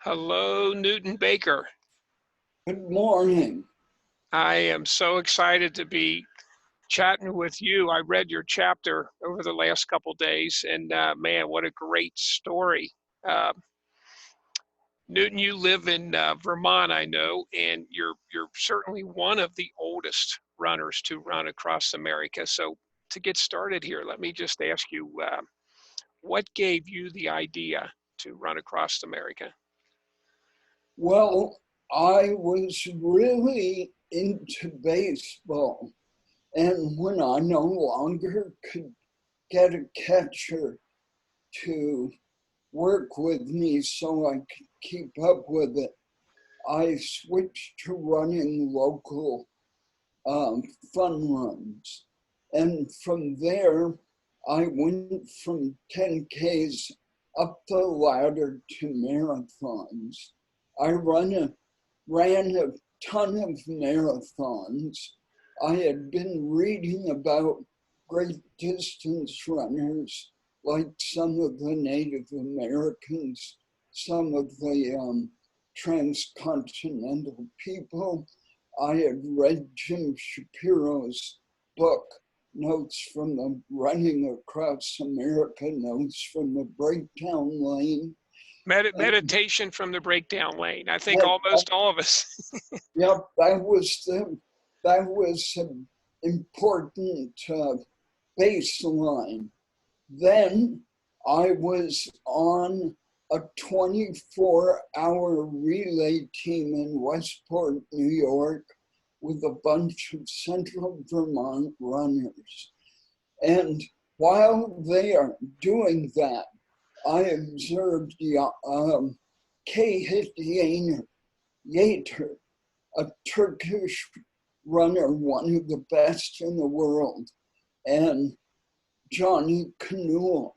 Hello, Newton Baker. Good morning. I am so excited to be chatting with you. I read your chapter over the last couple days, and man, what a great story. Uh, Newton, you live in Vermont, I know, and you're certainly one of the oldest runners to run across America. So to get started here, let me just ask you, what gave you the idea to run across America? Well, I was really into baseball, and when I no longer could get a catcher to work with me so I could keep up with it, I switched to running local um, fun runs. And from there, I went from 10Ks up the ladder to marathons. I ran a ton of marathons. I had been reading about great distance runners, like some of the Native Americans, some of the transcontinental people. I had read Jim Shapiro's book, Notes from the Running Across America, Notes from the Breakdown Lane. Meditation from the Breakdown Lane. I think That, almost all of us. yep, that was an important baseline. Then I was on a 24-hour relay team in Westport, New York, with a bunch of Central Vermont runners. And while they are doing that, I observed Kehit Yeter, a Turkish runner, one of the best in the world, and Johnny Canoe,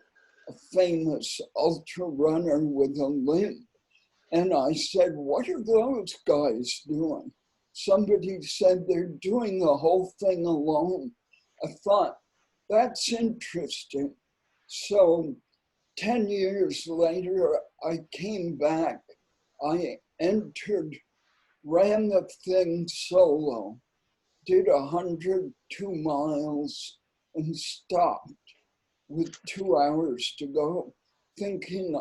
a famous ultra runner with a limp. And I said, what are those guys doing? Somebody said they're doing the whole thing alone. I thought, that's interesting. So 10 years later, I came back. I entered, ran the thing solo, did 102 miles, and stopped with 2 hours to go, thinking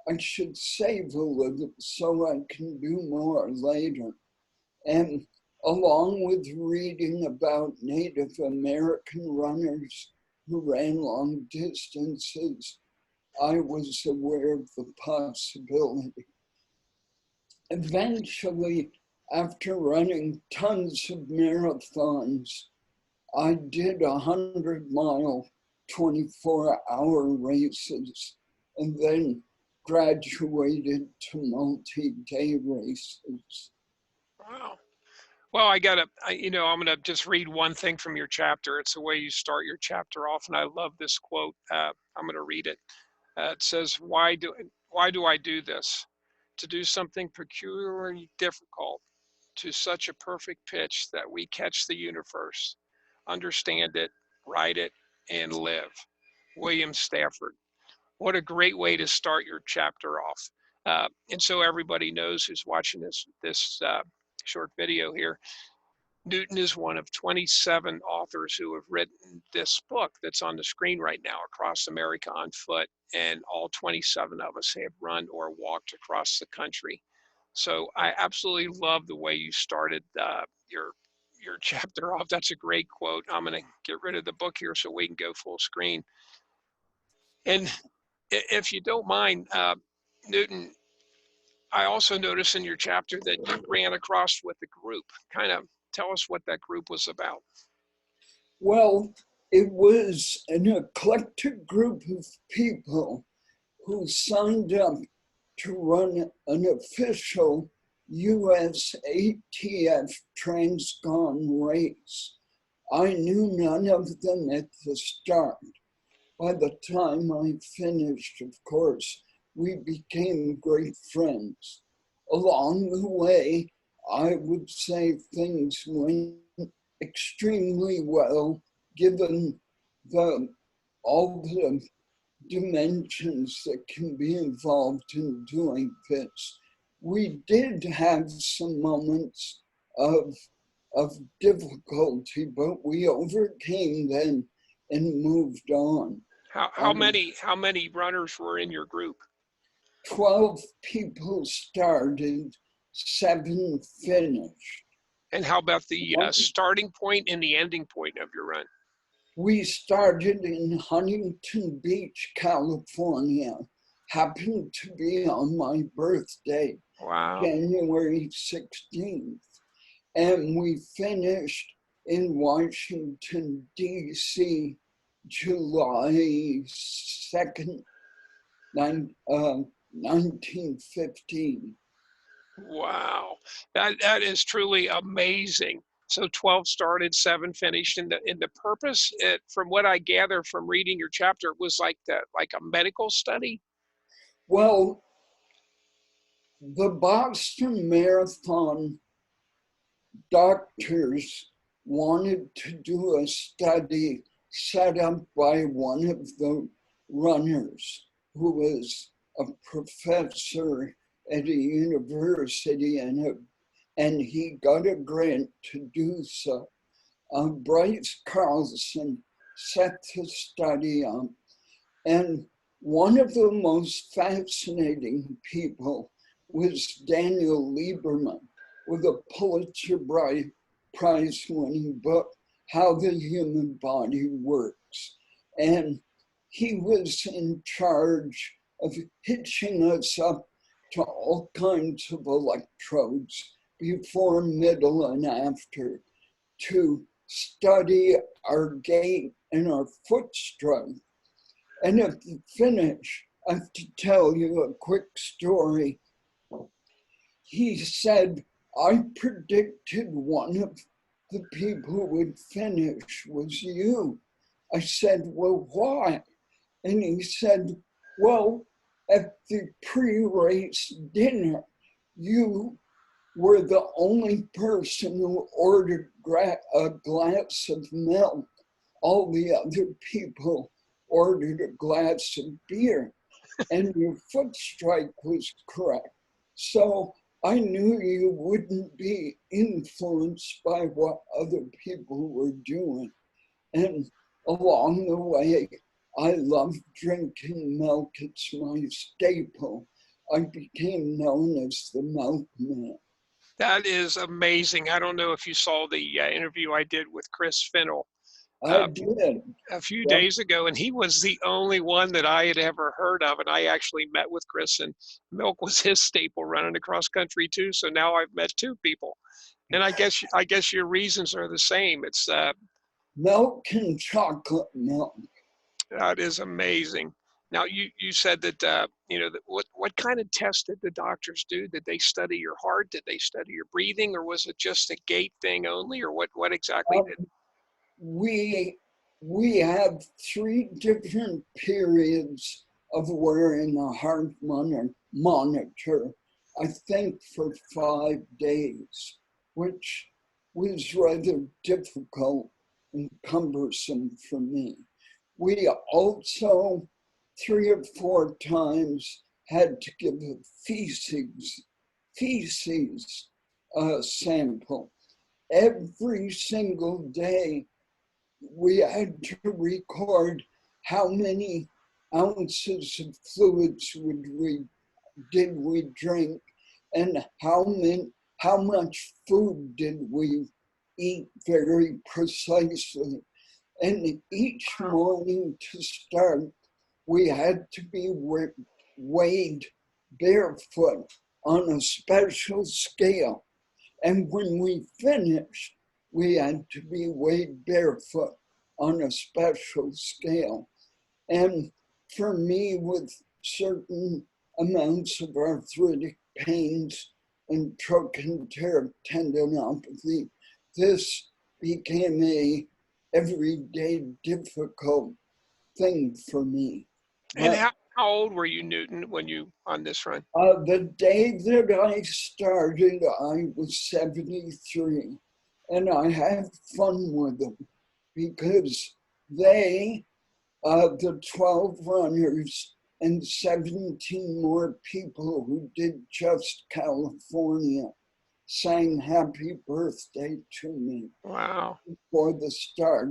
I should save a little so I can do more later. And along with reading about Native American runners who ran long distances, I was aware of the possibility. Eventually, after running tons of marathons, I did 100-mile, 24-hour races, and then graduated to multi-day races. Wow. Well, I'm going to just read one thing from your chapter. It's the way you start your chapter off, and I love this quote. I'm going to read it. It says, why do I do this? To do something peculiarly difficult to such a perfect pitch that we catch the universe, understand it, write it, and live. William Stafford. What a great way to start your chapter off. And so everybody knows who's watching this short video here, Newton is one of 27 authors who have written this book that's on the screen right now, Across America on Foot, and all 27 of us have run or walked across the country. So I absolutely love the way you started your chapter off. That's a great quote. I'm going to get rid of the book here so we can go full screen. And if you don't mind, Newton, I also noticed in your chapter that you ran across with a group. Kind of tell us what that group was about. Well, it was an eclectic group of people who signed up to run an official US ATF Transcon race. I knew none of them at the start. By the time I finished, of course, we became great friends. Along the way, I would say things went extremely well, given all the dimensions that can be involved in doing this. we did have some moments of difficulty, but we overcame them and moved on. How many runners were in your group? 12 people started, 7 finished. And how about the starting point and the ending point of your run? We started in Huntington Beach, California. Happened to be on my birthday, wow. January 16th. And we finished in Washington, D.C., July 2nd, 1915. Wow, that is truly amazing. So 12 started, 7 finished, and the purpose, from what I gather from reading your chapter, was like a medical study. Well, the Boston Marathon doctors wanted to do a study set up by one of the runners who was a professor at a university, and he got a grant to do so. Bryce Carlson set the study up, and one of the most fascinating people was Daniel Lieberman, with a Pulitzer Prize-winning book, How the Human Body Works. And he was in charge of hitching us up to all kinds of electrodes before, middle, and after to study our gait and our foot strength. And at the finish, I have to tell you a quick story. He said, I predicted one of the people who would finish was you. I said, well, why? And he said, well, at the pre-race dinner, you were the only person who ordered a glass of milk. All the other people ordered a glass of beer, and your foot strike was correct. So I knew you wouldn't be influenced by what other people were doing. And along the way, I loved drinking milk. It's my staple. I became known as the milkman. That is amazing. I don't know if you saw the interview I did with Chris Fennell. I did. A few days ago, and he was the only one that I had ever heard of. And I actually met with Chris, and milk was his staple running across country too. So now I've met 2 people, and I guess your reasons are the same. It's milk and chocolate milk. That is amazing. Now you said that what kind of tests did the doctors do? Did they study your heart? Did they study your breathing, or was it just a gait thing only, or what exactly did? We have 3 different periods of wearing a heart monitor, I think for 5 days, which was rather difficult and cumbersome for me. We also 3 or 4 times had to give a feces sample. Every single day, we had to record how many ounces of fluids did we drink, and how much food did we eat very precisely. And each morning to start, we had to be weighed barefoot on a special scale. And when we finished, we had to be weighed barefoot on a special scale. And for me, with certain amounts of arthritic pains and trochanteric tendinopathy, this became a everyday difficult thing for me. And how old were you, Newton, when you on this run? The day that I started, I was 73. And I had fun with them because the 12 runners, and 17 more people who did just California sang happy birthday to me Wow. before the start.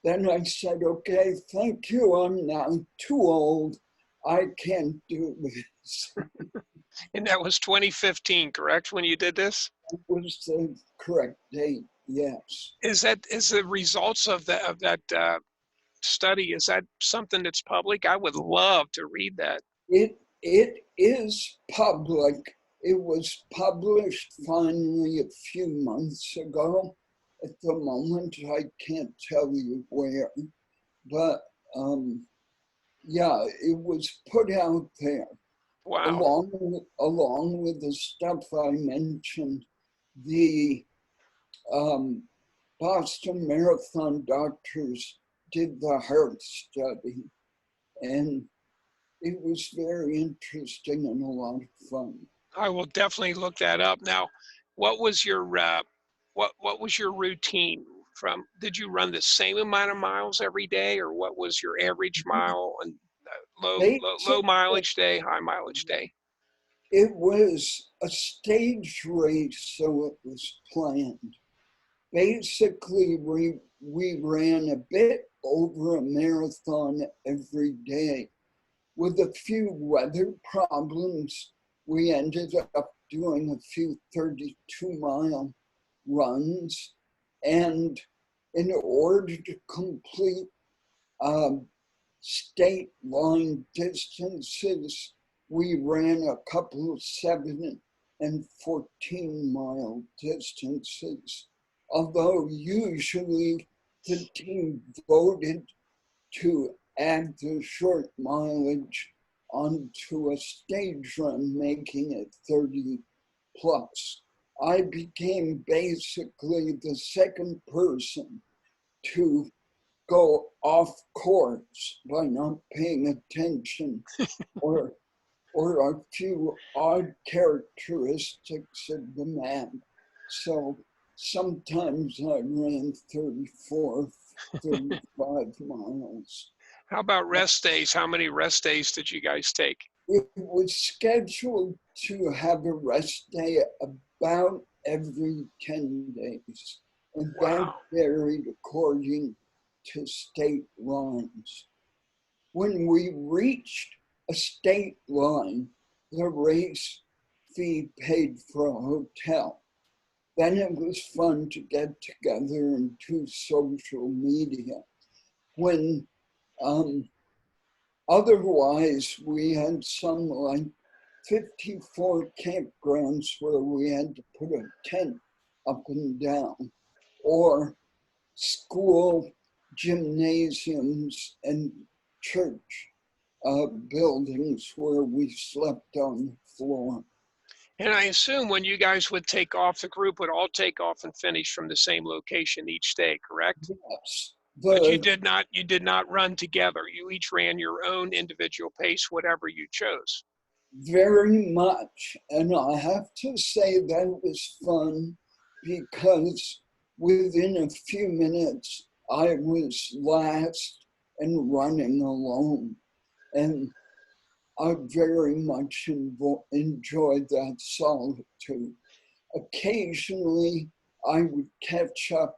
Then I said, okay, thank you. I'm now too old. I can't do this. And that was 2015, correct, when you did this? That was the correct date, yes. Is the results of that study, is that something that's public? I would love to read that. It is public. It was published finally a few months ago. At the moment, I can't tell you where, but yeah, it was put out there Wow. along with the stuff I mentioned. The Boston Marathon doctors did the heart study, and it was very interesting and a lot of fun. I will definitely look that up. Now, what was your what was your routine from? Did you run the same amount of miles every day, or what was your average mile and low Basically, mileage day, high mileage day? it was a stage race, so it was planned. Basically, we ran a bit over a marathon every day. With a few weather problems, we ended up doing a few 32-mile runs. And in order to complete state line distances, we ran a couple of 7 and 14-mile distances. Although usually the team voted to add the short mileage onto a stage run, making it 30 plus. I became basically the second person to go off course by not paying attention or a few odd characteristics of the map. So sometimes I ran 34, 35 miles. How about rest days? How many rest days did you guys take? It was scheduled to have a rest day about every 10 days, and that Wow. varied according to state lines. When we reached a state line, the race fee paid for a hotel. Then it was fun to get together and do social media. When otherwise, we had some like 54 campgrounds where we had to put a tent up and down, or school gymnasiums and church buildings where we slept on the floor. And I assume when you guys would take off, the group would all take off and finish from the same location each day, correct? Yes, But you did not run together. You each ran your own individual pace, whatever you chose. very much. And I have to say that was fun because within a few minutes, I was last and running alone. And I very much enjoyed that solitude. Occasionally, I would catch up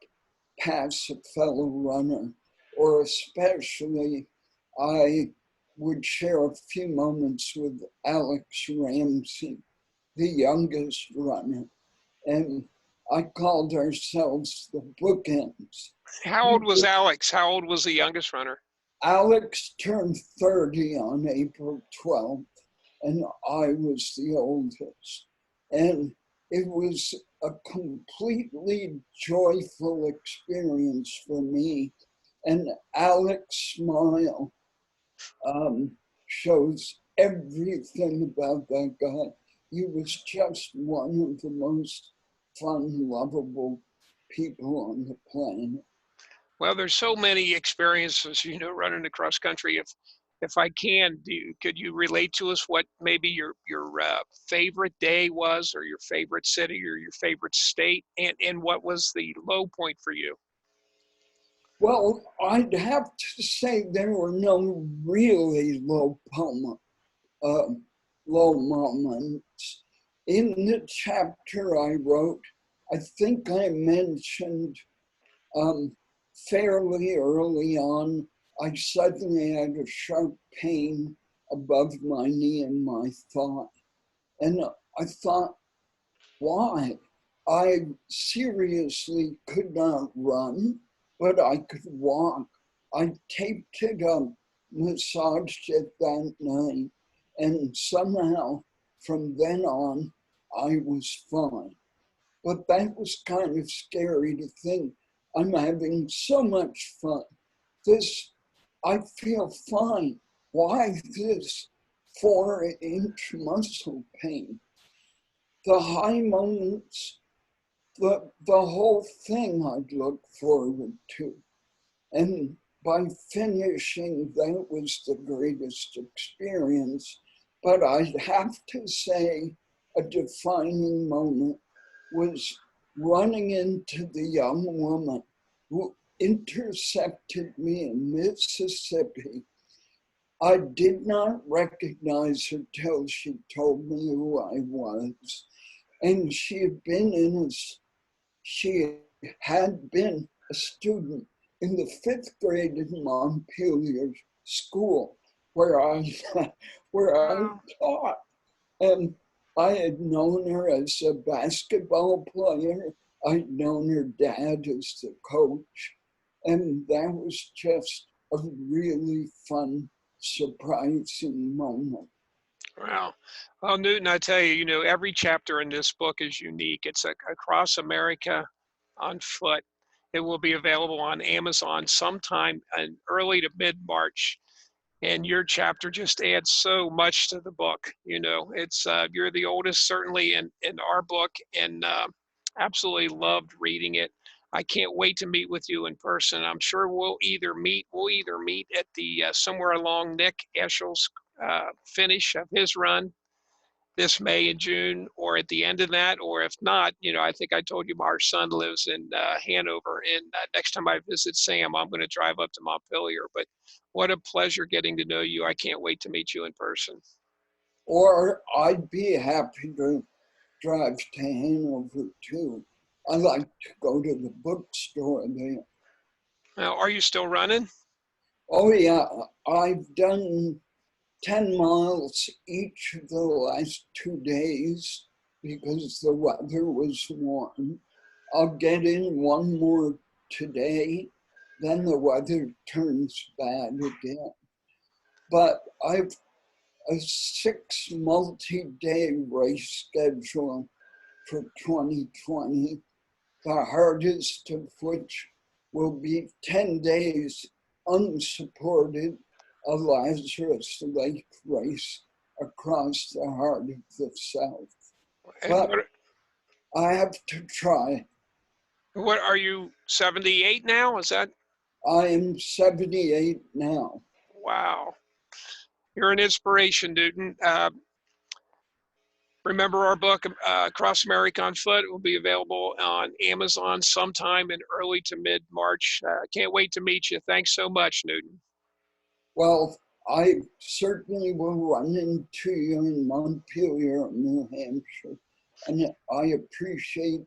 past a fellow runner, or especially I would share a few moments with Alex Ramsey, the youngest runner, and I called ourselves the bookends. How old was Alex? How old was the youngest runner? Alex turned 30 on April 12th, and I was the oldest. And it was a completely joyful experience for me. And Alex's smile shows everything about that guy. He was just one of the most fun, lovable people on the planet. Well, there's so many experiences, running the cross country. If I can, could you relate to us what maybe your favorite day was, or your favorite city, or your favorite state, and what was the low point for you? Well, I'd have to say there were no really low uh, low moments. In the chapter I wrote, I think I mentioned fairly early on, I suddenly had a sharp pain above my knee and my thigh. And I thought, why? I seriously could not run, but I could walk. I taped it up, massaged it that night, and somehow from then on, I was fine. But that was kind of scary to think. I'm having so much fun. I feel fine. Why this 4-inch muscle pain? The high moments, the whole thing I'd look forward to. And by finishing, that was the greatest experience. But I'd have to say a defining moment was running into the young woman who intercepted me in Mississippi. I did not recognize her till she told me who I was. And she had been a student in the 5th grade in Montpelier School, where I Wow. taught. And I had known her as a basketball player. I'd known her dad as the coach. And that was just a really fun, surprising moment. Wow. Well, Newton, I tell you, every chapter in this book is unique. It's across America on foot. It will be available on Amazon sometime in early to mid-March. And your chapter just adds so much to the book. It's you're the oldest certainly in our book, and absolutely loved reading it. I can't wait to meet with you in person. I'm sure we'll either meet at the somewhere along Nick Eschel's finish of his run this May and June, or at the end of that, or if not, I think I told you our son lives in Hanover, and next time I visit Sam, I'm going to drive up to Montpelier. But what a pleasure getting to know you. I can't wait to meet you in person. Or I'd be happy to drive to Hanover too. I like to go to the bookstore there. Now, are you still running? Oh yeah, I've done 10 miles each of the last 2 days because the weather was warm. I'll get in one more today, then the weather turns bad again. But I've a 6 multi-day race schedule for 2020, the hardest of which will be 10 days unsupported, a Lazarus Lake race across the heart of the South. And But I have to try. what are you, 78 now? Is that? I am 78 now. Wow. You're an inspiration, Newton. Remember our book, Across America on Foot, will be available on Amazon sometime in early to mid-March. Can't wait to meet you. Thanks so much, Newton. Well, I certainly will run into you in Montpelier, New Hampshire, and I appreciate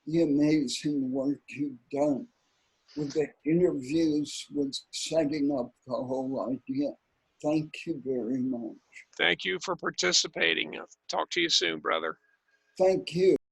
the amazing work you've done with the interviews, with setting up the whole idea. Thank you very much. Thank you for participating. I'll talk to you soon, brother. Thank you.